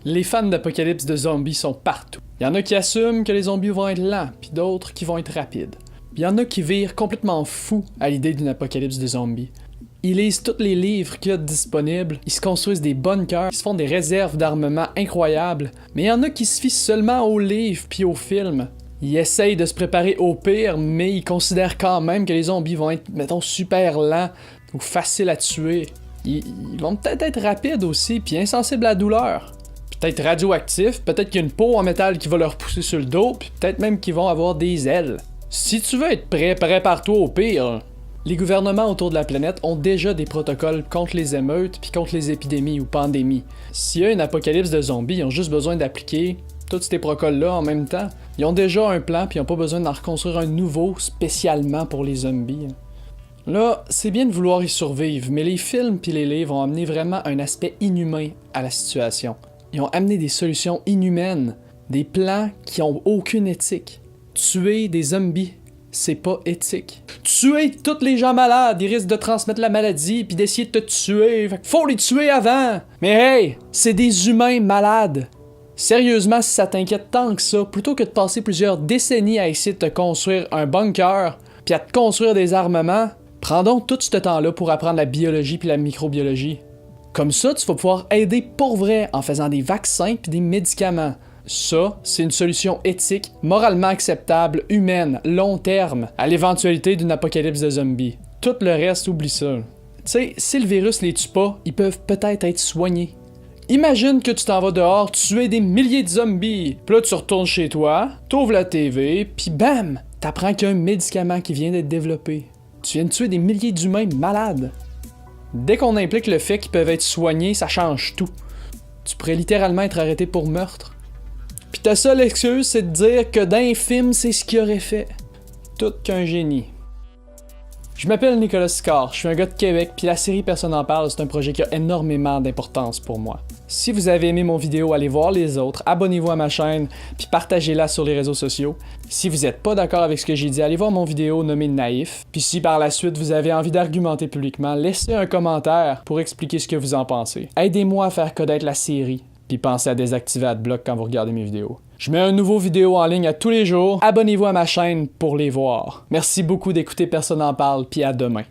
Les fans d'apocalypse de zombies sont partout. Il y en a qui assument que les zombies vont être lents, puis d'autres qui vont être rapides. Il y en a qui virent complètement fous à l'idée d'une apocalypse de zombies. Ils lisent tous les livres qu'il y a disponibles, ils se construisent des bunkers, ils se font des réserves d'armement incroyables, mais il y en a qui se fient seulement aux livres puis aux films. Ils essayent de se préparer au pire, mais ils considèrent quand même que les zombies vont être, mettons, super lents ou faciles à tuer. Ils vont peut-être être rapides aussi, puis insensibles à la douleur. Peut-être radioactifs, peut-être qu'il y a une peau en métal qui va leur pousser sur le dos, puis peut-être même qu'ils vont avoir des ailes. Si tu veux être prêt, prépare-toi au pire. Les gouvernements autour de la planète ont déjà des protocoles contre les émeutes puis contre les épidémies ou pandémies. S'il y a une apocalypse de zombies, ils ont juste besoin d'appliquer tous ces protocoles-là en même temps. Ils ont déjà un plan puis ils n'ont pas besoin d'en reconstruire un nouveau spécialement pour les zombies. Là, c'est bien de vouloir y survivre, mais les films puis les livres ont amené vraiment un aspect inhumain à la situation. Ils ont amené des solutions inhumaines, des plans qui ont aucune éthique. Tuer des zombies, c'est pas éthique. Tuer tous les gens malades, ils risquent de transmettre la maladie puis d'essayer de te tuer, fait faut les tuer avant! Mais hey, c'est des humains malades! Sérieusement, si ça t'inquiète tant que ça, plutôt que de passer plusieurs décennies à essayer de te construire un bunker puis à te construire des armements, prends donc tout ce temps-là pour apprendre la biologie puis la microbiologie. Comme ça, tu vas pouvoir aider pour vrai en faisant des vaccins puis des médicaments. Ça, c'est une solution éthique, moralement acceptable, humaine, long terme, à l'éventualité d'une apocalypse de zombies. Tout le reste, oublie ça. Tu sais, si le virus les tue pas, ils peuvent peut-être être soignés. Imagine que tu t'en vas dehors tuer des milliers de zombies, puis là tu retournes chez toi, t'ouvres la TV, puis bam, t'apprends qu'il y a un médicament qui vient d'être développé. Tu viens de tuer des milliers d'humains malades. Dès qu'on implique le fait qu'ils peuvent être soignés, ça change tout. Tu pourrais littéralement être arrêté pour meurtre. Pis ta seule excuse, c'est de dire que dans un film, c'est ce qu'il aurait fait. Tout qu'un génie. Je m'appelle Nicolas Sicard, je suis un gars de Québec, puis la série Personne n'en parle, c'est un projet qui a énormément d'importance pour moi. Si vous avez aimé mon vidéo, allez voir les autres, abonnez-vous à ma chaîne, puis partagez-la sur les réseaux sociaux. Si vous n'êtes pas d'accord avec ce que j'ai dit, allez voir mon vidéo nommée Naïf. Puis si par la suite vous avez envie d'argumenter publiquement, laissez un commentaire pour expliquer ce que vous en pensez. Aidez-moi à faire connaître la série, puis pensez à désactiver AdBlock quand vous regardez mes vidéos. Je mets un nouveau vidéo en ligne à tous les jours, abonnez-vous à ma chaîne pour les voir. Merci beaucoup d'écouter Personne n'en parle, puis à demain.